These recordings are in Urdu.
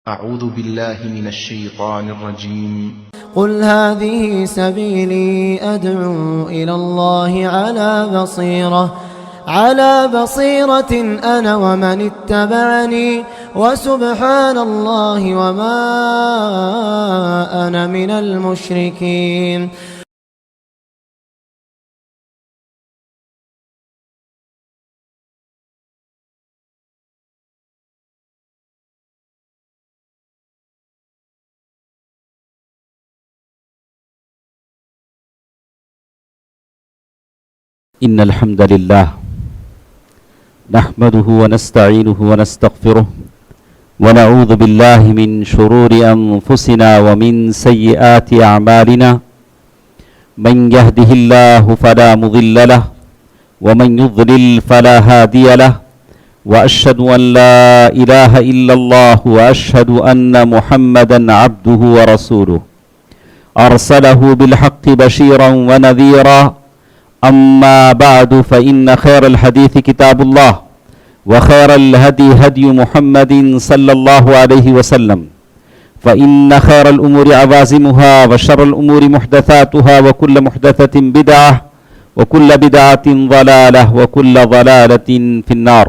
أعوذ بالله من الشيطان الرجيم. قل هذه سبيلي أدعو إلى الله على بصيرة أنا ومن اتبعني وسبحان الله وما أنا من المشركين. إن الحمد لله نحمده ونستعينه ونستغفره ونعوذ بالله من شرور أنفسنا ومن سيئات أعمالنا من يهده الله فلا مضل له ومن يضلل فلا هادي له وأشهد أن لا إله إلا الله وأشهد أن محمدا عبده ورسوله أرسله بالحق بشيرا ونذيرا. أما بعد فإن خير الحديث كتاب الله وخير الهدي هدي محمد صلى الله عليه وسلم فإن خير الأمور عوازمها وشر الأمور محدثاتها وكل محدثة بدعة وكل بدعة ضلالة وكل ضلالة في النار.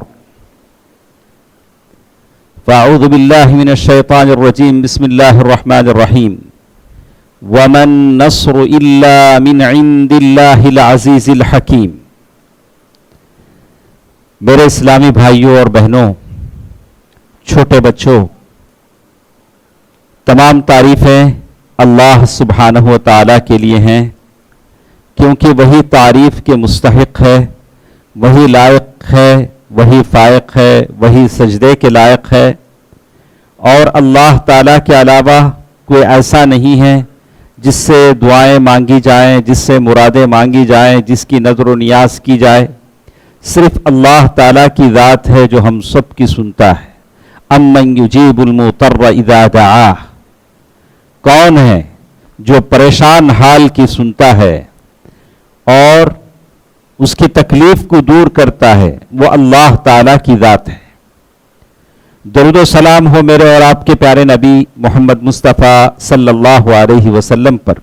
فأعوذ بالله من الشيطان الرجيم. بسم الله الرحمن الرحيم. وَمَا النَّصْرُ إِلَّا مِنْ عِنْدِ اللَّهِ الْعَزِيزِ الْحَكِيمِ. میرے اسلامی بھائیوں اور بہنوں، چھوٹے بچوں، تمام تعریفیں اللہ سبحانہ و تعالیٰ کے لیے ہیں، کیونکہ وہی تعریف کے مستحق ہے، وہی لائق ہے، وہی فائق ہے، وہی سجدے کے لائق ہے. اور اللہ تعالیٰ کے علاوہ کوئی ایسا نہیں ہے جس سے دعائیں مانگی جائیں، جس سے مرادیں مانگی جائیں، جس کی نظر و نیاز کی جائے. صرف اللہ تعالیٰ کی ذات ہے جو ہم سب کی سنتا ہے. امن یجیب المضطر اذا دعاہ، کون ہے جو پریشان حال کی سنتا ہے اور اس کی تکلیف کو دور کرتا ہے؟ وہ اللہ تعالیٰ کی ذات ہے. درود و سلام ہو میرے اور آپ کے پیارے نبی محمد مصطفیٰ صلی اللہ علیہ وسلم پر،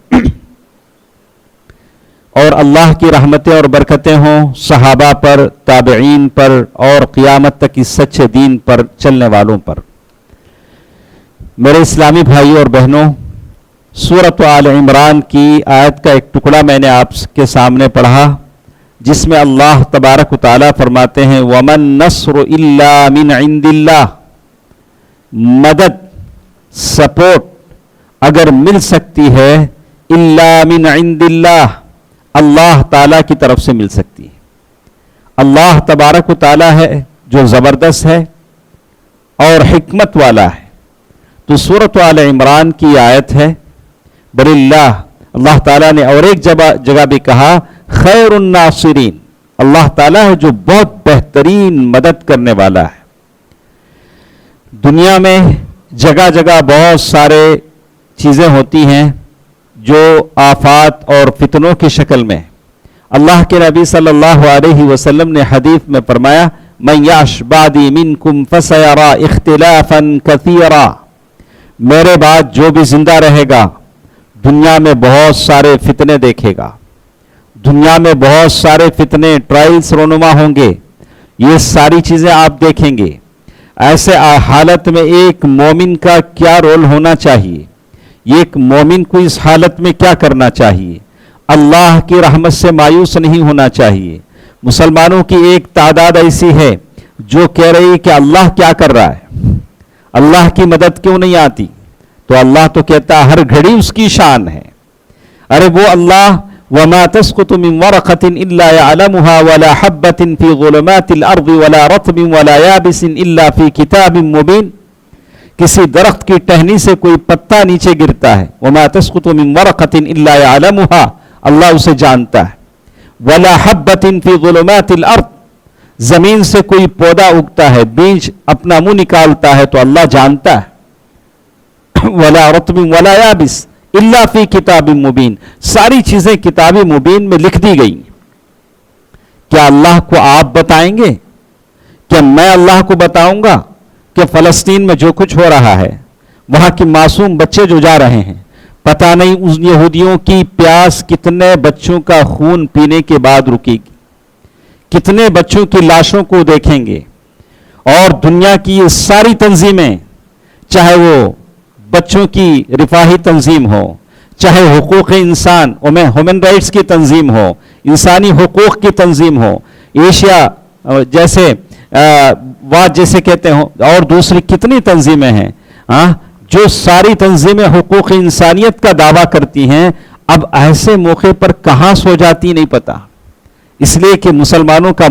اور اللہ کی رحمتیں اور برکتیں ہوں صحابہ پر، تابعین پر، اور قیامت تک اس سچے دین پر چلنے والوں پر. میرے اسلامی بھائیوں اور بہنوں، سورۃ آل عمران کی آیت کا ایک ٹکڑا میں نے آپ کے سامنے پڑھا، جس میں اللہ تبارک و تعالیٰ فرماتے ہیں وَمَا النَّصْرُ إِلَّا مِنْ عِنْدِ اللَّهِ. مدد، سپورٹ اگر مل سکتی ہے الا من عند اللہ، اللہ تعالیٰ کی طرف سے مل سکتی ہے. اللہ تبارک و تعالیٰ ہے جو زبردست ہے اور حکمت والا ہے. تو سورۃ آل عمران کی آیت ہے بل اللہ. اللہ تعالیٰ نے اور ایک جگہ بھی کہا خیر الناصرین، اللہ تعالیٰ ہے جو بہت بہترین مدد کرنے والا ہے. دنیا میں جگہ جگہ بہت سارے چیزیں ہوتی ہیں جو آفات اور فتنوں کی شکل میں. اللہ کے نبی صلی اللہ علیہ وسلم نے حدیث میں فرمایا من یعش بعدی منکم فسیری اختلافا کثیرا، میرے بعد جو بھی زندہ رہے گا دنیا میں بہت سارے فتنے دیکھے گا. دنیا میں بہت سارے فتنے ٹرائلز رونما ہوں گے، یہ ساری چیزیں آپ دیکھیں گے. ایسے حالت میں ایک مومن کا کیا رول ہونا چاہیے؟ ایک مومن کو اس حالت میں کیا کرنا چاہیے؟ اللہ کی رحمت سے مایوس نہیں ہونا چاہیے. مسلمانوں کی ایک تعداد ایسی ہے جو کہہ رہی ہے کہ اللہ کیا کر رہا ہے، اللہ کی مدد کیوں نہیں آتی؟ تو اللہ تو کہتا ہے ہر گھڑی اس کی شان ہے. ارے وہ اللہ وَمَا تَسْقُطُ مِنْ وَرَقَةٍ إِلَّا يَعْلَمُهَا وَلَا حَبَّةٍ فِي ظُلُمَاتِ الْأَرْضِ وَلَا رَطْبٍ وَلَا يَابِسٍ إِلَّا فِي كِتَابٍ مُبِينٍ. کسی درخت کی ٹہنی سے کوئی پتا نیچے گرتا ہے، وَمَا تَسْقُطُ مِنْ وَرَقَةٍ إِلَّا يَعْلَمُهَا، اللہ اسے جانتا ہے. وَلَا حَبَّةٍ فِي ظُلُمَاتِ الْأَرْضِ، زمین سے کوئی پودا اگتا ہے، بیج اپنا منہ نکالتا ہے تو اللہ جانتا ہے. وَلَا رَطْبٍ وَلَا يَابِسٍ الا فی کتاب مبین، ساری چیزیں کتاب مبین میں لکھ دی گئی. کیا اللہ کو آپ بتائیں گے؟ کیا میں اللہ کو بتاؤں گا کہ فلسطین میں جو کچھ ہو رہا ہے، وہاں کی معصوم بچے جو جا رہے ہیں، پتہ نہیں ان یہودیوں کی پیاس کتنے بچوں کا خون پینے کے بعد رکے گی، کتنے بچوں کی لاشوں کو دیکھیں گے. اور دنیا کی یہ ساری تنظیمیں، چاہے وہ بچوں کی رفاہی تنظیم ہو، چاہے حقوق انسان ہیومن رائٹس کی تنظیم ہو، انسانی حقوق کی تنظیم ہو، ایشیا جیسے واد جیسے کہتے ہوں، اور دوسری کتنی تنظیمیں ہیں جو ساری تنظیمیں حقوق انسانیت کا دعویٰ کرتی ہیں، اب ایسے موقع پر کہاں سو جاتی نہیں پتا. اس لیے کہ مسلمانوں کا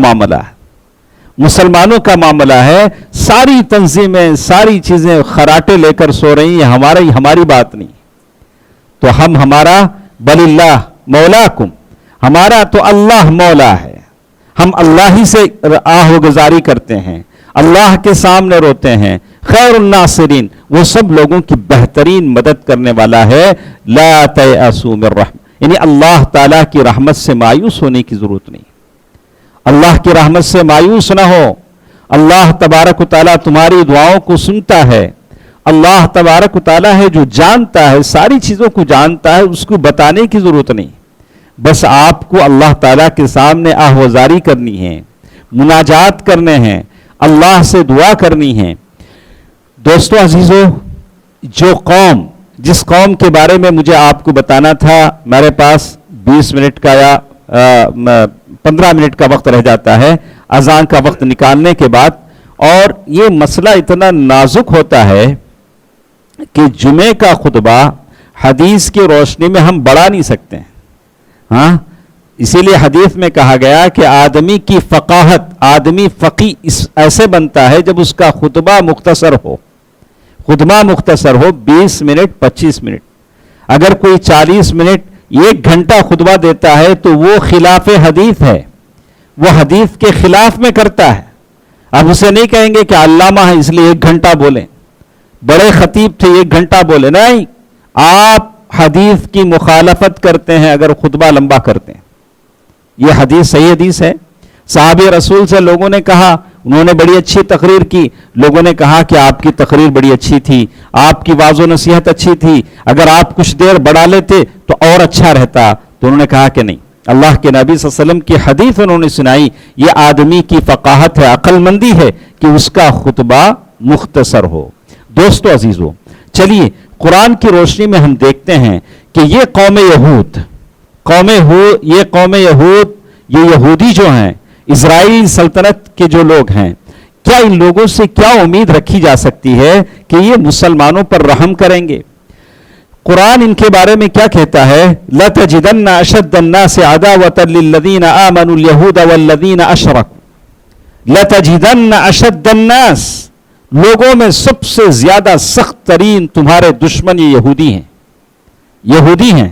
معاملہ ہے. ساری تنظیمیں، ساری چیزیں خراٹے لے کر سو رہی ہیں، ہماری بات نہیں. تو ہمارا بل اللہ مولاکم، ہمارا تو اللہ مولا ہے. ہم اللہ ہی سے آہ و گزاری کرتے ہیں، اللہ کے سامنے روتے ہیں. خیر الناصرین، وہ سب لوگوں کی بہترین مدد کرنے والا ہے. لا تیأسوا من رحمت، یعنی اللہ تعالیٰ کی رحمت سے مایوس ہونے کی ضرورت نہیں. اللہ کی رحمت سے مایوس نہ ہو. اللہ تبارک و تعالیٰ تمہاری دعاؤں کو سنتا ہے. اللہ تبارک و تعالیٰ ہے جو جانتا ہے، ساری چیزوں کو جانتا ہے، اس کو بتانے کی ضرورت نہیں. بس آپ کو اللہ تعالیٰ کے سامنے آہوازاری کرنی ہے، مناجات کرنے ہیں، اللہ سے دعا کرنی ہے. دوستو عزیزو، جس قوم کے بارے میں مجھے آپ کو بتانا تھا، میرے پاس 20 منٹ کا یا 15 منٹ کا وقت رہ جاتا ہے اذان کا وقت نکالنے کے بعد. اور یہ مسئلہ اتنا نازک ہوتا ہے کہ جمعے کا خطبہ حدیث کی روشنی میں ہم بڑھا نہیں سکتے ہیں. اسی لیے حدیث میں کہا گیا کہ آدمی کی فقاہت، آدمی فقی ایسے بنتا ہے جب اس کا خطبہ مختصر ہو. 20 منٹ 25 منٹ. اگر کوئی 40 منٹ 1 گھنٹہ خطبہ دیتا ہے تو وہ خلاف حدیث ہے، وہ حدیث کے خلاف میں کرتا ہے. اب اسے نہیں کہیں گے کہ علامہ ہے اس لیے 1 گھنٹہ بولیں، بڑے خطیب تھے 1 گھنٹہ بولیں. نہیں، آپ حدیث کی مخالفت کرتے ہیں اگر خطبہ لمبا کرتے ہیں. یہ حدیث صحیح حدیث ہے. صحابہ رسول سے لوگوں نے کہا، انہوں نے بڑی اچھی تقریر کی، لوگوں نے کہا کہ آپ کی تقریر بڑی اچھی تھی، آپ کی واعظ و نصیحت اچھی تھی، اگر آپ کچھ دیر بڑھا لیتے تو اور اچھا رہتا. تو انہوں نے کہا کہ نہیں، اللہ کے نبی صلی اللہ علیہ وسلم کی حدیث انہوں نے سنائی. یہ آدمی کی فقاہت ہے، عقل مندی ہے کہ اس کا خطبہ مختصر ہو. دوستو عزیزو، چلیے قرآن کی روشنی میں ہم دیکھتے ہیں کہ یہ قوم یہود، یہ یہودی جو ہیں، اسرائیل سلطنت کے جو لوگ ہیں، کیا ان لوگوں سے کیا امید رکھی جا سکتی ہے کہ یہ مسلمانوں پر رحم کریں گے؟ قرآن ان کے بارے میں کیا کہتا ہے؟ لَتَجِدَنَّ أَشَدَّ النَّاسِ عَدَاوَةً لِلَّذِينَ آمَنُوا الْيَهُودَ وَالَّذِينَ أَشْرَكُوا. لَتَجِدَنَّ أَشَدَّ النَّاسِ، لوگوں میں سب سے زیادہ سخت ترین تمہارے دشمن یہ یہودی ہیں.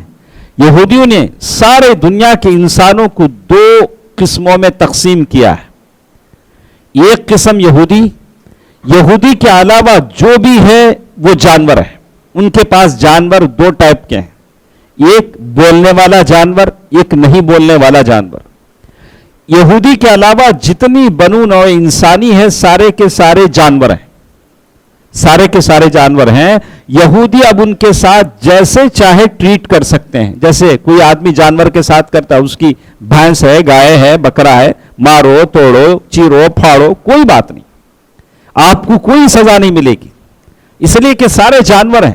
یہودیوں نے سارے دنیا کے انسانوں کو 2 قسموں میں تقسیم کیا ہے. ایک قسم یہودی کے علاوہ جو بھی ہے وہ جانور ہے. ان کے پاس جانور 2 ٹائپ کے ہیں، ایک بولنے والا جانور، ایک نہیں بولنے والا جانور. یہودی کے علاوہ جتنی بنو نوع انسانی ہے سارے کے سارے جانور ہیں، سارے کے سارے جانور ہیں. یہودی اب ان کے ساتھ جیسے چاہے ٹریٹ کر سکتے ہیں، جیسے کوئی آدمی جانور کے ساتھ کرتا ہے. اس کی بھینس ہے، گائے ہے، بکرا ہے، مارو توڑو چیرو پھاڑو، کوئی بات نہیں، آپ کو کوئی سزا نہیں ملے گی، اس لیے کہ سارے جانور ہیں.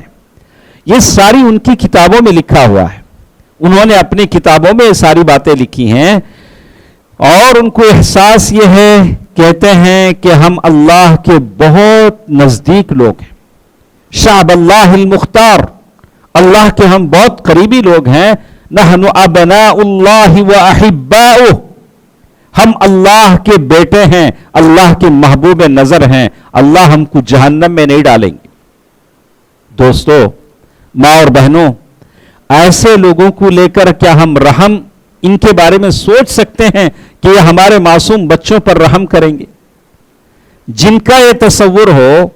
یہ ساری ان کی کتابوں میں لکھا ہوا ہے، انہوں نے اپنی کتابوں میں یہ ساری باتیں لکھی ہیں. اور ان کو احساس یہ ہے، کہتے ہیں کہ ہم اللہ کے بہت نزدیک لوگ ہیں. شعب اللہ المختار، اللہ کے ہم بہت قریبی لوگ ہیں. نحن ابناء اللہ و احباؤہ، ہم اللہ کے بیٹے ہیں، اللہ کے محبوب نظر ہیں، اللہ ہم کو جہنم میں نہیں ڈالیں گے. دوستو، ماں اور بہنوں، ایسے لوگوں کو لے کر کیا ہم رحم ان کے بارے میں سوچ سکتے ہیں کہ یہ ہمارے معصوم بچوں پر رحم کریں گے؟ جن کا یہ تصور ہو،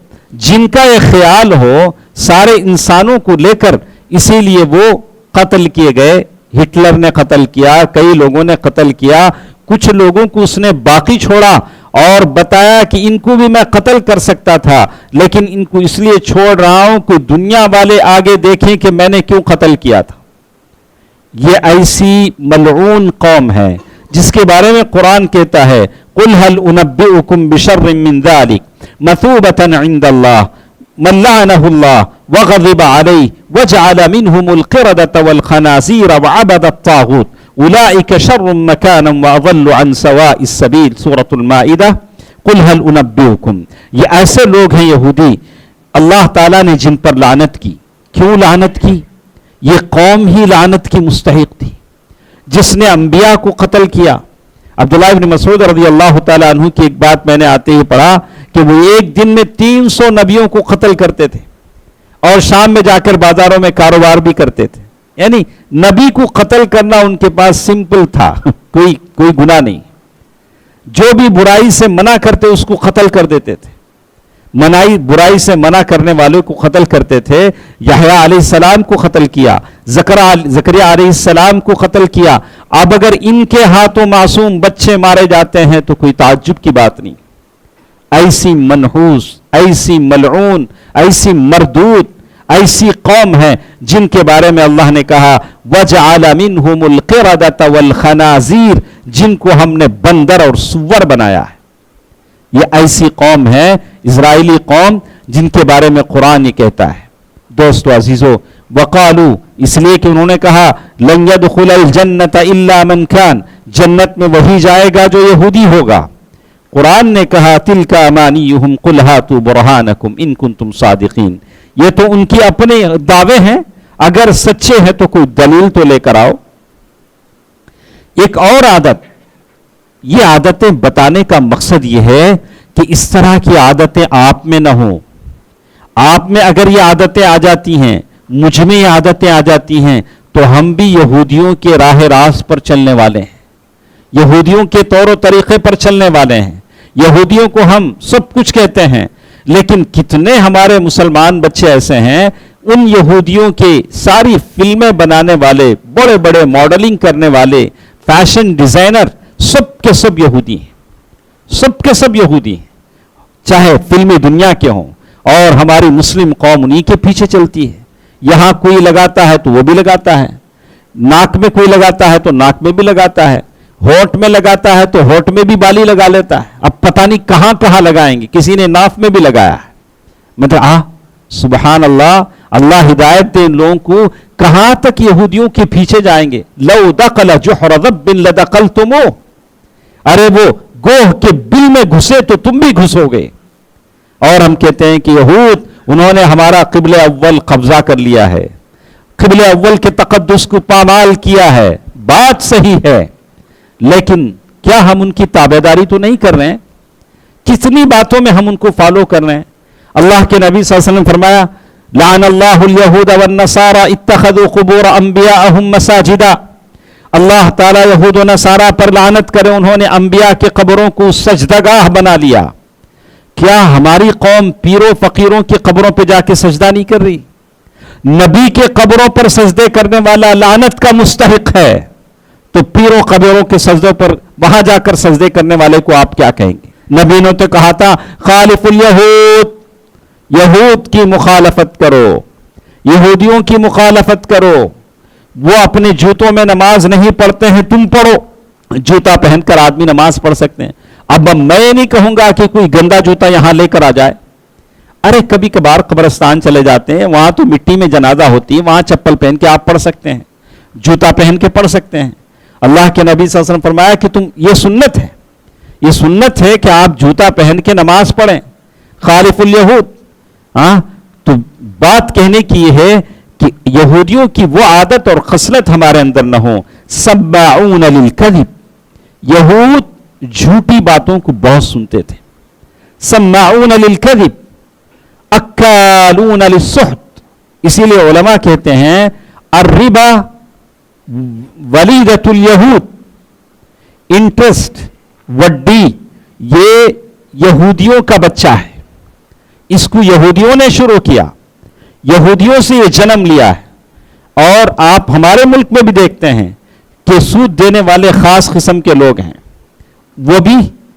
جن کا یہ خیال ہو سارے انسانوں کو لے کر، اسی لیے وہ قتل کیے گئے. ہٹلر نے قتل کیا، کئی لوگوں نے قتل کیا، کچھ لوگوں کو اس نے باقی چھوڑا اور بتایا کہ ان کو بھی میں قتل کر سکتا تھا لیکن ان کو اس لیے چھوڑ رہا ہوں کہ دنیا والے آگے دیکھیں کہ میں نے کیوں قتل کیا تھا. یہ ایسی ملعون قوم ہے جس کے بارے میں قرآن کہتا ہے قُلْ هَلْ أُنَبِّئُكُمْ بِشَرٍّ مِّن ذَلِكَ مَثُوبَةً عِندَ اللَّهِ مَن لَّعَنَهُ اللَّهُ وَغَضِبَ عَلَيْهِ وَجَعَلَ مِنْهُمُ الْقِرَدَةَ وَالْخَنَازِيرَ وَعَبَدَ الطَّاغُوتَ أُولَٰئِكَ شَرٌّ مَّكَانًا وَأَضَلُّ عَن سَوَاءِ السَّبِيلِ سورۃ المائدہ. قُلْ هَلْ أُنَبِّئُكُمْ، یہ ایسے لوگ ہیں یہودی اللہ تعالیٰ نے جن پر لعنت کی. کیوں لعنت کی؟ یہ قوم ہی لعنت کی مستحق تھی جس نے انبیاء کو قتل کیا. عبداللہ ابن مسعود رضی اللہ تعالیٰ عنہ کی ایک بات میں نے آتے ہی پڑھا کہ وہ ایک دن میں 300 نبیوں کو قتل کرتے تھے اور شام میں جا کر بازاروں میں کاروبار بھی کرتے تھے. یعنی نبی کو قتل کرنا ان کے پاس سمپل تھا، کوئی گناہ نہیں. جو بھی برائی سے منع کرتے اس کو قتل کر دیتے تھے. برائی سے منع کرنے والوں کو قتل کرتے تھے. یحییٰ علیہ السلام کو قتل کیا، زکریا علیہ السلام کو قتل کیا. اب اگر ان کے ہاتھوں معصوم بچے مارے جاتے ہیں تو کوئی تعجب کی بات نہیں. ایسی منحوس، ایسی ملعون، ایسی مردود، ایسی قوم ہے جن کے بارے میں اللہ نے کہا وَجَعَلَ مِنْهُمُ الْقِرَدَةَ وَالْخَنَازِيرَ، جن کو ہم نے بندر اور سور بنایا ہے. یہ ایسی قوم ہے، اسرائیلی قوم، جن کے بارے میں قرآن یہ کہتا ہے. دوستو عزیزو، وقالو، اس لیے کہ انہوں نے کہا لن يدخل الجنت الا من كان، جنت میں وہی جائے گا جو یہودی ہوگا. قرآن نے کہا تلک امانیہم قل ہاتوا برہانکم ان کنتم صادقین، یہ تو ان کی اپنے دعوے ہیں، اگر سچے ہیں تو کوئی دلیل تو لے کر آؤ. ایک اور عادت، یہ عادتیں بتانے کا مقصد یہ ہے کہ اس طرح کی عادتیں آپ میں نہ ہوں. آپ میں اگر یہ عادتیں آ جاتی ہیں، مجھ میں یہ عادتیں آ جاتی ہیں، تو ہم بھی یہودیوں کے راہ راست پر چلنے والے ہیں، یہودیوں کے طور و طریقے پر چلنے والے ہیں. یہودیوں کو ہم سب کچھ کہتے ہیں، لیکن کتنے ہمارے مسلمان بچے ایسے ہیں ان یہودیوں کے ساری فلمیں بنانے والے، بڑے بڑے ماڈلنگ کرنے والے، فیشن ڈیزائنر، سب کے سب یہودی ہیں، سب کے سب یہودی ہیں، چاہے فلمی دنیا کے ہوں. اور ہماری مسلم قوم انہی کے پیچھے چلتی ہے. یہاں کوئی لگاتا ہے تو وہ بھی لگاتا ہے، ناک میں کوئی لگاتا ہے تو ناک میں بھی لگاتا ہے، ہونٹ میں لگاتا ہے تو ہونٹ میں بھی بالی لگا لیتا ہے. اب پتہ نہیں کہاں کہاں لگائیں گے، کسی نے ناف میں بھی لگایا ہے. مطلب سبحان اللہ، اللہ ہدایت دے ان لوگوں کو، کہاں تک یہودیوں کے پیچھے جائیں گے. لو دخل جحر ذب لدخلتموہ، ارے وہ گوہ کے بل میں گھسے تو تم بھی گھسو گے. اور ہم کہتے ہیں کہ یہود انہوں نے ہمارا قبلہ اول قبضہ کر لیا ہے، قبلہ اول کے تقدس کو پامال کیا ہے. بات صحیح ہے، لیکن کیا ہم ان کی تابعداری تو نہیں کر رہے ہیں؟ کتنی باتوں میں ہم ان کو فالو کر رہے ہیں. اللہ کے نبی صلی اللہ علیہ وسلم فرمایا لعن اللہ الیہود والنصارى اتخذوا قبور انبیاءہم مساجدا، اللہ تعالیٰ یہود و نصارہ پر لعنت کرے، انہوں نے انبیاء کے قبروں کو سجدگاہ بنا لیا. کیا ہماری قوم پیروں فقیروں کی قبروں پہ جا کے سجدہ نہیں کر رہی؟ نبی کے قبروں پر سجدے کرنے والا لعنت کا مستحق ہے، تو پیروں قبروں کے سجدوں پر وہاں جا کر سجدے کرنے والے کو آپ کیا کہیں گے؟ نبی نے تو کہا تھا خالف الیہود، یہود کی مخالفت کرو، یہودیوں کی مخالفت کرو. وہ اپنے جوتوں میں نماز نہیں پڑھتے ہیں، تم پڑھو. جوتا پہن کر آدمی نماز پڑھ سکتے ہیں. اب میں نہیں کہوں گا کہ کوئی گندا جوتا یہاں لے کر آ جائے. ارے کبھی کبھار قبرستان چلے جاتے ہیں، وہاں تو مٹی میں جنازہ ہوتی ہے، وہاں چپل پہن کے آپ پڑھ سکتے ہیں، جوتا پہن کے پڑھ سکتے ہیں. اللہ کے نبی صلی اللہ علیہ وسلم فرمایا کہ یہ سنت ہے، یہ سنت ہے کہ آپ جوتا پہن کے نماز پڑھیں. خالف الیہود. تو بات کہنے کی یہ ہے کہ یہودیوں کی وہ عادت اور خصلت ہمارے اندر نہ ہو. سماعون للکذب، یہود جھوٹی باتوں کو بہت سنتے تھے. سماعون للکذب اکالون للسحت، اسی لیے علماء کہتے ہیں الربا ولیدۃ الیہود، انٹرسٹ، وڈی، یہ یہودیوں کا بچہ ہے. اس کو یہودیوں نے شروع کیا، یہودیوں سے یہ جنم لیا ہے. اور آپ ہمارے ملک میں بھی دیکھتے ہیں کہ سود دینے والے خاص قسم کے لوگ ہیں، وہ بھی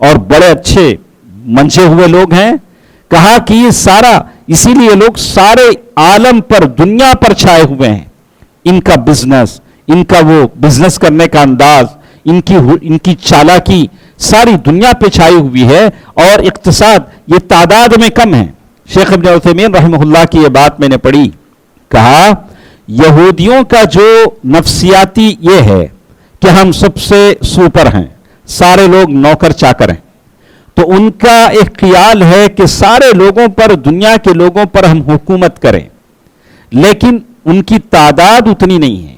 اور بڑے اچھے منچے ہوئے لوگ ہیں. کہا کہ یہ سارا اسی لیے لوگ سارے عالم پر دنیا پر چھائے ہوئے ہیں. ان کا بزنس، ان کا وہ بزنس کرنے کا انداز، ان کی چالاکی ساری دنیا پہ چھائی ہوئی ہے اور اقتصاد یہ تعداد میں کم ہے. شیخ ابن عثیمین رحمہ اللہ کی یہ بات میں نے پڑھی. کہا یہودیوں کا جو نفسیاتی یہ ہے کہ ہم سب سے سوپر ہیں، سارے لوگ نوکر چاکر ہیں، تو ان کا ایک خیال ہے کہ سارے لوگوں پر، دنیا کے لوگوں پر ہم حکومت کریں. لیکن ان کی تعداد اتنی نہیں ہے،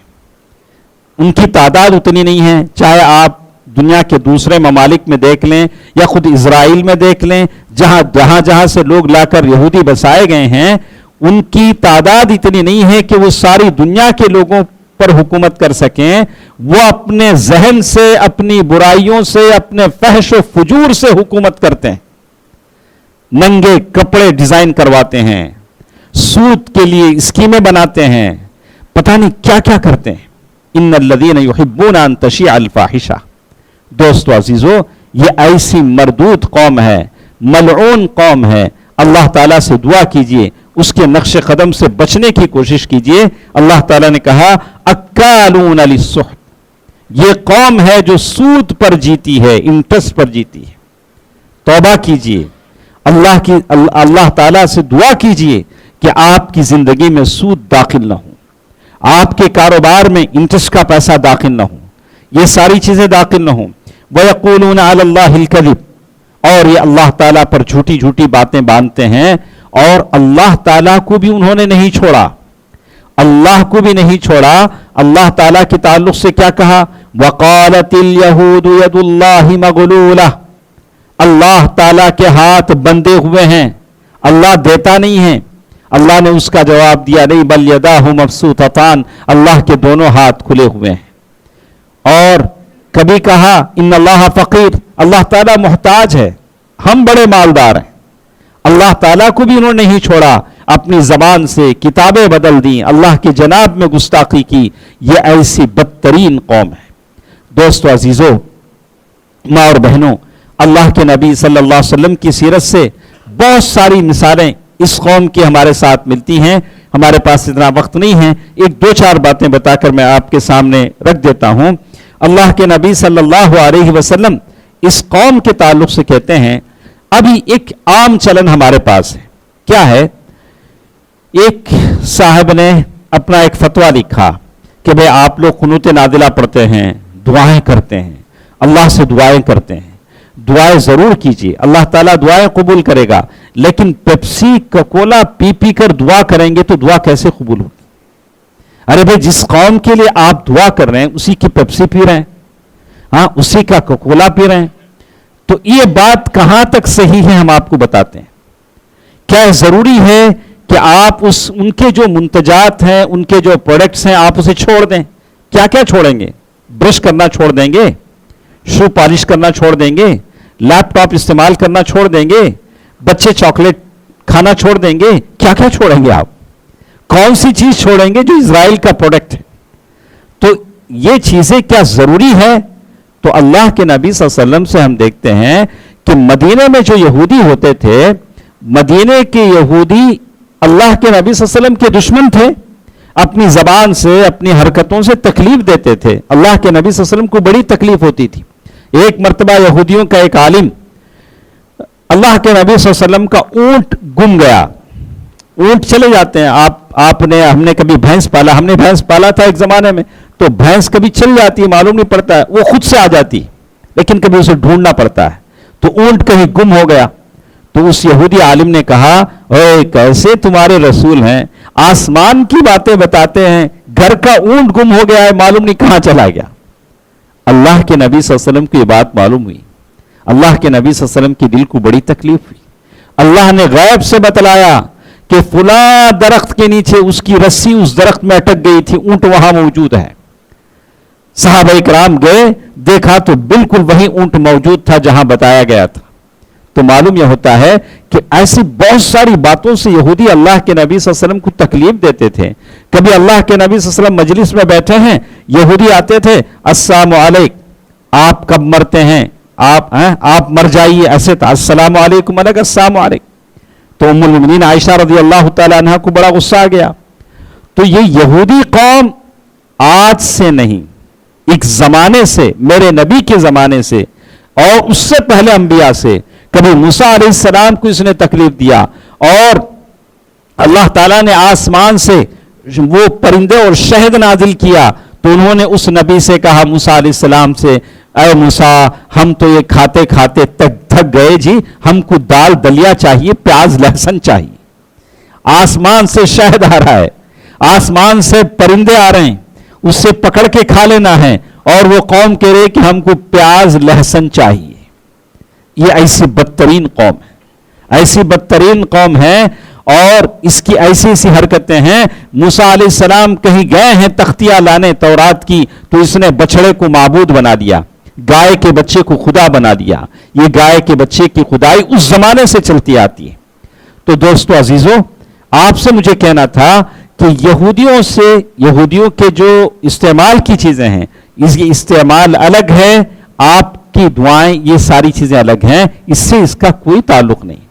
ان کی تعداد اتنی نہیں ہے. چاہے آپ دنیا کے دوسرے ممالک میں دیکھ لیں یا خود اسرائیل میں دیکھ لیں، جہاں سے لوگ لا کر یہودی بسائے گئے ہیں، ان کی تعداد اتنی نہیں ہے کہ وہ ساری دنیا کے لوگوں پر حکومت کر سکیں. وہ اپنے ذہن سے، اپنی برائیوں سے، اپنے فحش و فجور سے حکومت کرتے ہیں. ننگے کپڑے ڈیزائن کرواتے ہیں، سود کے لیے اسکیمیں بناتے ہیں، پتہ نہیں کیا کیا کرتے ہیں. ان الذین یحبون ان تشیع الفاحشہ. دوستو عزیزو، یہ ایسی مردود قوم ہے، ملعون قوم ہے. اللہ تعالیٰ سے دعا کیجئے، اس کے نقش قدم سے بچنے کی کوشش کیجئے. اللہ تعالیٰ نے کہا اکالون للسحت، یہ قوم ہے جو سود پر جیتی ہے، انٹرسٹ پر جیتی ہے. توبہ کیجئے، اللہ تعالیٰ سے دعا کیجئے کہ آپ کی زندگی میں سود داخل نہ ہو، آپ کے کاروبار میں انٹرسٹ کا پیسہ داخل نہ ہو، یہ ساری چیزیں داخل نہ ہوں. وَيَقُولُونَ عَلَى اللَّهِ الْكَذِبَ، اور یہ اللہ تعالیٰ پر جھوٹی جھوٹی باتیں باندھتے ہیں. اور اللہ تعالیٰ کو بھی انہوں نے نہیں چھوڑا، اللہ کو بھی نہیں چھوڑا. اللہ تعالیٰ کے تعلق سے کیا کہا؟ وَقَالَتِ الْيَهُودُ يَدُ اللَّهِ مَغْلُولَةٌ، اللہ تعالیٰ کے ہاتھ بندھے ہوئے ہیں، اللہ دیتا نہیں ہے. اللہ نے اس کا جواب دیا نہیں، بل یداہ مبسوطتان، اللہ کے دونوں ہاتھ کھلے ہوئے ہیں. اور کبھی کہا ان اللہ فقیر، اللہ تعالیٰ محتاج ہے، ہم بڑے مالدار ہیں. اللہ تعالیٰ کو بھی انہوں نے نہیں چھوڑا، اپنی زبان سے کتابیں بدل دیں، اللہ کی جناب میں گستاخی کی. یہ ایسی بدترین قوم ہے. دوستو عزیزو، ماں اور بہنوں، اللہ کے نبی صلی اللہ علیہ وسلم کی سیرت سے بہت ساری مثالیں اس قوم کی ہمارے ساتھ ملتی ہیں. ہمارے پاس اتنا وقت نہیں ہے، ایک دو چار باتیں بتا کر میں آپ کے سامنے رکھ دیتا ہوں. اللہ کے نبی صلی اللہ علیہ وسلم اس قوم کے تعلق سے کہتے ہیں، ابھی ایک عام چلن ہمارے پاس ہے. کیا ہے؟ ایک صاحب نے اپنا ایک فتویٰ لکھا کہ بھئی آپ لوگ قنوت نازلہ پڑھتے ہیں، دعائیں کرتے ہیں، اللہ سے دعائیں کرتے ہیں، دعائیں ضرور کیجیے، اللہ تعالیٰ دعائیں قبول کرے گا. لیکن پیپسی کوکولا پی پی کر دعا کریں گے تو دعا کیسے قبول ہوگی؟ ارے بھئی جس قوم کے لیے آپ دعا کر رہے ہیں اسی کی پیپسی پی رہے ہیں، ہاں اسی کا کوکولا پی رہے ہیں. تو یہ بات کہاں تک صحیح ہے ہم آپ کو بتاتے ہیں. کیا ضروری ہے کہ آپ ان کے جو منتجات ہیں، ان کے جو پروڈکٹس ہیں، آپ اسے چھوڑ دیں؟ کیا کیا چھوڑیں گے؟ برش کرنا چھوڑ دیں گے، شو پالش کرنا چھوڑ دیں گے، لیپ ٹاپ استعمال کرنا چھوڑ دیں گے، بچے چاکلیٹ کھانا چھوڑ دیں گے؟ کیا کیا چھوڑیں گے آپ؟ کون سی چیز چھوڑیں گے جو اسرائیل کا پروڈکٹ ہے؟ تو یہ چیزیں کیا ضروری ہے؟ تو اللہ کے نبی صلی اللہ علیہ وسلم سے ہم دیکھتے ہیں کہ مدینے میں جو یہودی ہوتے تھے، مدینے کے یہودی اللہ کے نبی صلی اللہ علیہ وسلم کے دشمن تھے. اپنی زبان سے، اپنی حرکتوں سے تکلیف دیتے تھے. اللہ کے نبی صلی اللہ علیہ وسلم کو بڑی تکلیف ہوتی تھی. ایک مرتبہ یہودیوں کا ایک عالم، اللہ کے نبی صلی اللہ علیہ وسلم کا اونٹ گم گیا. اونٹ چلے جاتے ہیں، ہم نے کبھی بھینس پالا، ہم نے بھینس پالا تھا ایک زمانے میں، تو بھینس کبھی چل جاتی ہے، معلوم نہیں پڑتا ہے، وہ خود سے آ جاتی، لیکن کبھی اسے ڈھونڈنا پڑتا ہے. تو اونٹ کہیں گم ہو گیا. تو اس یہودی عالم نے کہا، اوے کیسے تمہارے رسول ہیں، آسمان کی باتیں بتاتے ہیں، گھر کا اونٹ گم ہو گیا ہے، معلوم نہیں کہاں چلا گیا. اللہ کے نبی صلی اللہ علیہ وسلم کو یہ بات معلوم ہوئی. اللہ کے نبی صلی اللہ علیہ وسلم کی دل کو بڑی تکلیف ہوئی. اللہ نے غیب سے بتلایا کہ فلاں درخت کے نیچے اس کی رسی اس درخت میں اٹک گئی تھی، اونٹ وہاں موجود ہے. صحابہ کرام گئے، دیکھا تو بالکل وہی اونٹ موجود تھا جہاں بتایا گیا تھا. تو معلوم یہ ہوتا ہے کہ ایسی بہت ساری باتوں سے یہودی اللہ کے نبی صلی اللہ علیہ وسلم کو تکلیف دیتے تھے. کبھی اللہ کے نبی صلی اللہ علیہ وسلم مجلس میں بیٹھے ہیں، یہودی آتے تھے، السلام علیکم، آپ کب مرتے ہیں؟ آپ مر جائیے ایسے تھا، السلام علیکم علیکم السلام علیکم. تو ام المؤمنین عائشہ رضی اللہ تعالی عنہ کو بڑا غصہ آ گیا. تو یہ یہودی قوم آج سے نہیں، ایک زمانے سے، میرے نبی کے زمانے سے اور اس سے پہلے انبیاء سے، کبھی موسیٰ علیہ السلام کو اس نے تکلیف دیا اور اللہ تعالیٰ نے آسمان سے وہ پرندے اور شہد نازل کیا تو انہوں نے اس نبی سے کہا موسیٰ علیہ السلام سے، اے موسیٰ ہم تو یہ کھاتے کھاتے تھک گئے جی، ہم کو دال دلیا چاہیے، پیاز لہسن چاہیے. آسمان سے شہد آ رہا ہے، آسمان سے پرندے آ رہے ہیں، اس سے پکڑ کے کھا لینا ہے، اور وہ قوم کہہ رہے کہ ہم کو پیاز لہسن چاہیے. یہ ایسی بدترین قوم ہے، ایسی بدترین قوم ہے، اور اس کی ایسی ایسی حرکتیں ہیں. موسیٰ علیہ السلام کہیں گئے ہیں تختیاں لانے تورات کی، تو اس نے بچڑے کو معبود بنا دیا، گائے کے بچے کو خدا بنا دیا. یہ گائے کے بچے کی خدائی اس زمانے سے چلتی آتی ہے. تو دوستو عزیزو، آپ سے مجھے کہنا تھا کہ یہودیوں کے جو استعمال کی چیزیں ہیں، اس کی استعمال الگ ہے، آپ کی دعائیں یہ ساری چیزیں الگ ہیں، اس سے اس کا کوئی تعلق نہیں،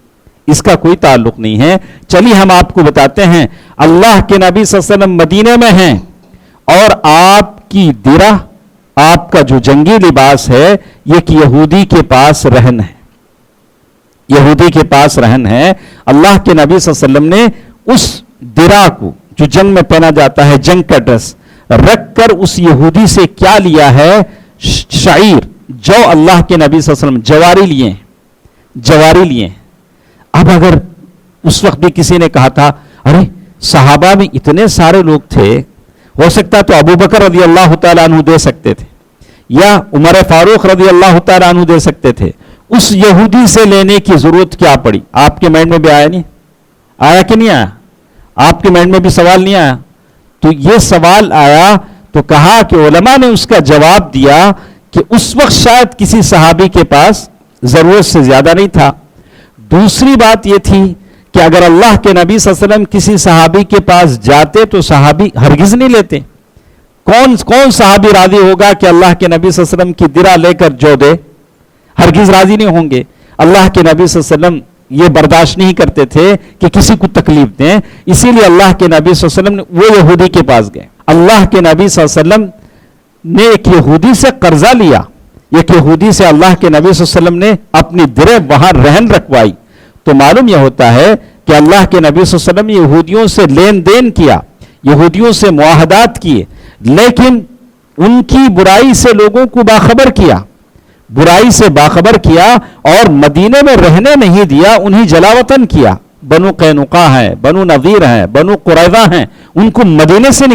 اس کا کوئی تعلق نہیں ہے. چلیے ہم آپ کو بتاتے ہیں، اللہ کے نبی صلی اللہ علیہ وسلم مدینے میں ہیں اور آپ کی درہ، آپ کا جو جنگی لباس ہے یہ کہ یہودی کے پاس رہن ہے، یہودی کے پاس رہن ہے. اللہ کے نبی صلی اللہ علیہ وسلم نے اس درہ کو جو جنگ میں پہنا جاتا ہے، جنگ کا ڈریس رکھ کر اس یہودی سے کیا لیا ہے؟ شعیر، جو اللہ کے نبی صلی اللہ علیہ وسلم جواری لیے. اب اگر اس وقت بھی کسی نے کہا تھا ارے صحابہ میں اتنے سارے لوگ تھے، ہو سکتا تو ابو بکر رضی اللہ تعالیٰ عنہ دے سکتے تھے یا عمر فاروق رضی اللہ تعالیٰ عنہ دے سکتے تھے، اس یہودی سے لینے کی ضرورت کیا پڑی؟ آپ کے مائنڈ میں بھی آیا نہیں؟ آیا کہ نہیں آیا؟ آپ کے مائنڈ میں بھی سوال نہیں آیا؟ تو یہ سوال آیا تو کہا کہ علماء نے اس کا جواب دیا کہ اس وقت شاید کسی صحابی کے پاس ضرورت سے زیادہ نہیں تھا. دوسری بات یہ تھی کہ اگر اللہ کے نبی صلی اللہ علیہ وسلم کسی صحابی کے پاس جاتے تو صحابی ہرگز نہیں لیتے. کون صحابی راضی ہوگا کہ اللہ کے نبی صلی اللہ علیہ وسلم کی درہ لے کر جو دے؟ ہرگز راضی نہیں ہوں گے. اللہ کے نبی صلی اللہ علیہ وسلم یہ برداشت نہیں کرتے تھے کہ کسی کو تکلیف دیں، اسی لیے اللہ کے نبی صلی اللہ علیہ وسلم نے وہ یہودی کے پاس گئے. اللہ کے نبی صلی اللہ علیہ وسلم نے ایک یہودی سے قرضہ لیا، ایک یہودی سے اللہ کے نبی صلی اللہ علیہ وسلم نے اپنی درہ وہاں رہن رکھوائی. تو معلوم یہ ہوتا ہے کہ اللہ کے نبی صلی اللہ علیہ وسلم نے یہودیوں سے لین دین کیا، یہودیوں سے معاہدات کیے، لیکن ان کی برائی سے لوگوں کو باخبر کیا، برائی سے باخبر کیا اور مدینے میں رہنے نہیں دیا، انہیں جلا وطن کیا. بنو قینقاع ہیں، بنو نذیر ہیں، بنو قریظہ ہیں، ان کو مدینے سے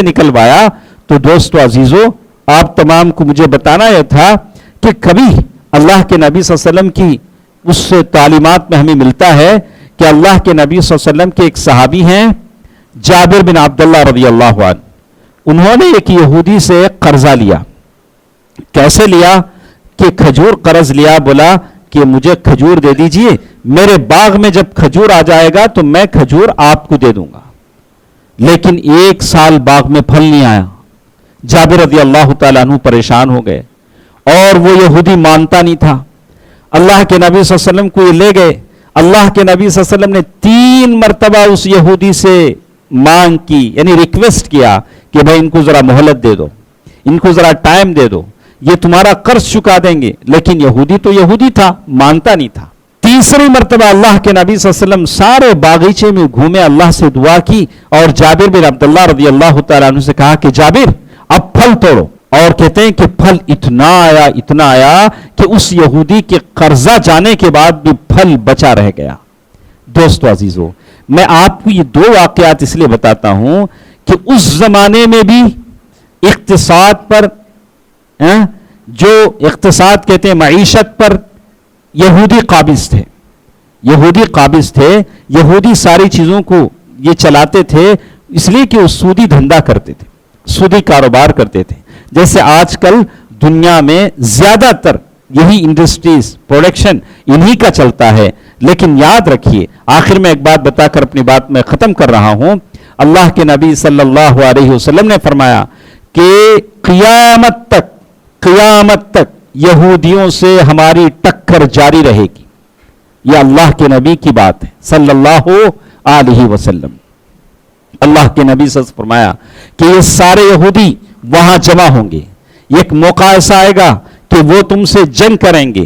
نکلوایا. تو دوستو عزیزو، آپ تمام کو مجھے بتانا یہ تھا کہ کبھی اللہ کے نبی صلی اللہ علیہ وسلم کی اس تعلیمات میں ہمیں ملتا ہے کہ اللہ کے نبی صلی اللہ علیہ وسلم کے ایک صحابی ہیں جابر بن عبداللہ رضی اللہ عنہ، انہوں نے ایک یہودی سے قرضہ لیا. کیسے لیا؟ کہ کھجور قرض لیا، بولا کہ مجھے کھجور دے دیجئے، میرے باغ میں جب کھجور آ جائے گا تو میں کھجور آپ کو دے دوں گا. لیکن 1 سال باغ میں پھل نہیں آیا. جابر رضی اللہ تعالیٰ عنہ پریشان ہو گئے اور وہ یہودی مانتا نہیں تھا. اللہ کے نبی صلی اللہ علیہ وسلم کو یہ لے گئے. اللہ کے نبی صلی اللہ علیہ وسلم نے 3 مرتبہ اس یہودی سے مانگ کی، یعنی ریکویسٹ کیا کہ بھائی ان کو ذرا مہلت دے دو، ان کو ذرا ٹائم دے دو، یہ تمہارا قرض چکا دیں گے. لیکن یہودی تو یہودی تھا، مانتا نہیں تھا. تیسری مرتبہ اللہ کے نبی صلی اللہ علیہ وسلم سارے باغیچے میں گھومے، اللہ سے دعا کی اور جابر بن عبداللہ رضی اللہ تعالیٰ عنہ سے کہا کہ جابر اب پھل توڑو. اور کہتے ہیں کہ پھل اتنا آیا کہ اس یہودی کے قرضہ جانے کے بعد بھی پھل بچا رہ گیا. دوستو عزیزو، میں آپ کو یہ 2 واقعات اس لیے بتاتا ہوں کہ اس زمانے میں بھی اقتصاد پر، جو اقتصاد کہتے ہیں معیشت پر، یہودی قابض تھے. یہودی ساری چیزوں کو یہ چلاتے تھے اس لیے کہ وہ سودی دھندا کرتے تھے، سودی کاروبار کرتے تھے. جیسے آج کل دنیا میں زیادہ تر یہی انڈسٹریز، پروڈکشن انہی کا چلتا ہے. لیکن یاد رکھیے، آخر میں ایک بات بتا کر اپنی بات میں ختم کر رہا ہوں. اللہ کے نبی صلی اللہ علیہ وسلم نے فرمایا کہ قیامت تک قیامت تک یہودیوں سے ہماری ٹکر جاری رہے گی. یہ اللہ کے نبی کی بات ہے صلی اللہ علیہ وسلم. اللہ کے نبی صلی اللہ علیہ وسلم فرمایا کہ یہ سارے یہودی وہاں جمع ہوں گے. ایک موقع ایسا آئے گا کہ وہ تم سے جنگ کریں گے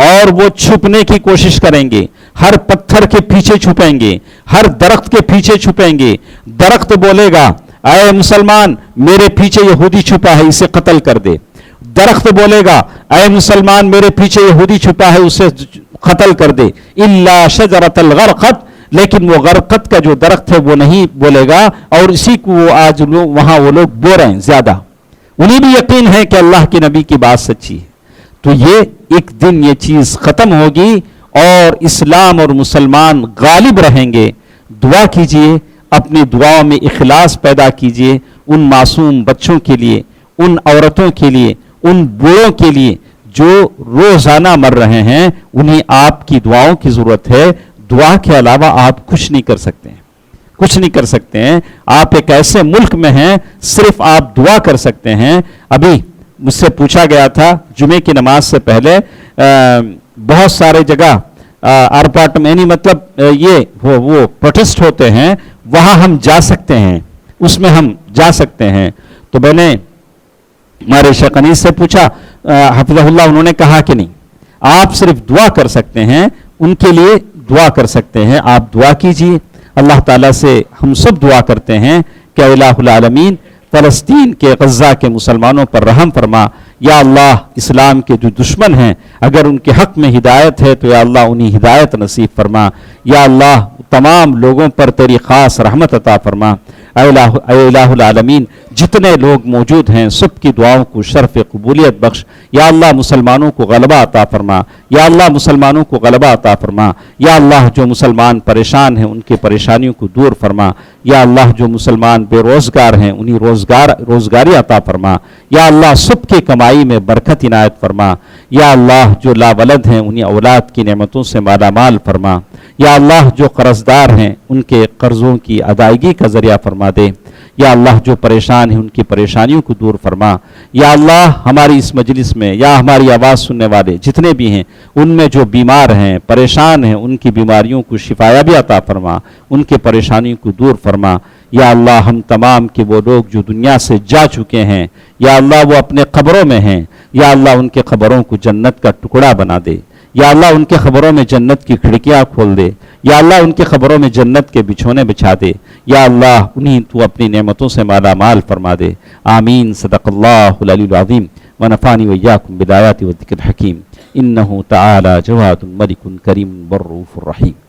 اور وہ چھپنے کی کوشش کریں گے. ہر پتھر کے پیچھے چھپیں گے, ہر درخت کے پیچھے چھپیں گے. درخت بولے گا اے مسلمان میرے پیچھے یہودی چھپا ہے, اسے قتل کر دے. درخت بولے گا اے مسلمان میرے پیچھے یہودی چھپا ہے, اسے قتل کر دے. الا شجرۃ الغرقد, لیکن وہ غرقد کا جو درخت ہے وہ نہیں بولے گا, اور اسی کو وہ آج وہاں وہ لوگ بول رہے ہیں زیادہ. انہیں بھی یقین ہے کہ اللہ کے نبی کی بات سچی ہے. تو یہ ایک دن یہ چیز ختم ہوگی اور اسلام اور مسلمان غالب رہیں گے. دعا کیجئے, اپنی دعاؤں میں اخلاص پیدا کیجئے. ان معصوم بچوں کے لیے, ان عورتوں کے لیے, ان بوڑھوں کے لیے جو روزانہ مر رہے ہیں, انہیں آپ کی دعاؤں کی ضرورت ہے. دعا کے علاوہ آپ کچھ نہیں کر سکتے ہیں, کچھ نہیں کر سکتے ہیں. آپ ایک ایسے ملک میں ہیں صرف آپ دعا کر سکتے ہیں. ابھی مجھ سے پوچھا گیا تھا جمعے کی نماز سے پہلے, بہت سارے جگہ ارپاٹ یعنی مطلب یہ وہ پروٹیسٹ ہوتے ہیں, وہاں ہم جا سکتے ہیں, اس میں ہم جا سکتے ہیں. تو میں نے ہمارے شیخ انیس سے پوچھا حفظہ اللہ, انہوں نے کہا کہ نہیں, آپ صرف دعا کر سکتے ہیں, ان کے لیے دعا کر سکتے ہیں. آپ دعا کیجیے. اللہ تعالیٰ سے ہم سب دعا کرتے ہیں کہ الہ العالمین فلسطین کے غزہ کے مسلمانوں پر رحم فرما. یا اللہ اسلام کے جو دشمن ہیں اگر ان کے حق میں ہدایت ہے تو یا اللہ انہیں ہدایت نصیب فرما. یا اللہ تمام لوگوں پر تیری خاص رحمت عطا فرما. اے الہ العالمین جتنے لوگ موجود ہیں سب کی دعاؤں کو شرف قبولیت بخش. یا اللہ مسلمانوں کو غلبہ عطا فرما. یا اللہ مسلمانوں کو غلبہ عطا فرما. یا اللہ جو مسلمان پریشان ہیں ان کی پریشانیوں کو دور فرما. یا اللہ جو مسلمان بے روزگار ہیں انہیں روزگاری عطا فرما. یا اللہ سب کی کمائی میں برکت عنایت فرما. یا اللہ جو لا ولد ہیں انہیں اولاد کی نعمتوں سے مالا مال فرما. یا اللہ جو قرضدار ہیں ان کے قرضوں کی ادائیگی کا ذریعہ فرما دے. یا اللہ جو پریشان ہیں ان کی پریشانیوں کو دور فرما. یا اللہ ہماری اس مجلس میں یا ہماری آواز سننے والے جتنے بھی ہیں ان میں جو بیمار ہیں پریشان ہیں ان کی بیماریوں کو شفایابی عطا فرما, ان کے پریشانیوں کو دور فرما. یا اللہ ہم تمام کے وہ لوگ جو دنیا سے جا چکے ہیں یا اللہ وہ اپنے قبروں میں ہیں, یا اللہ ان کے قبروں کو جنت کا ٹکڑا بنا دے. یا اللہ ان کے قبروں میں جنت کی کھڑکیاں کھول دے. یا اللہ ان کے قبروں میں جنت کے بچھونے بچھا دے. یا اللہ انہیں تو اپنی نعمتوں سے مالا مال فرما دے. آمین. صدق اللہ العلی العظیم ونفعنی وإیاکم بالآیات والذکر الحکیم. انہ تعالی جواد ملک کریم بر رؤوف الرحیم.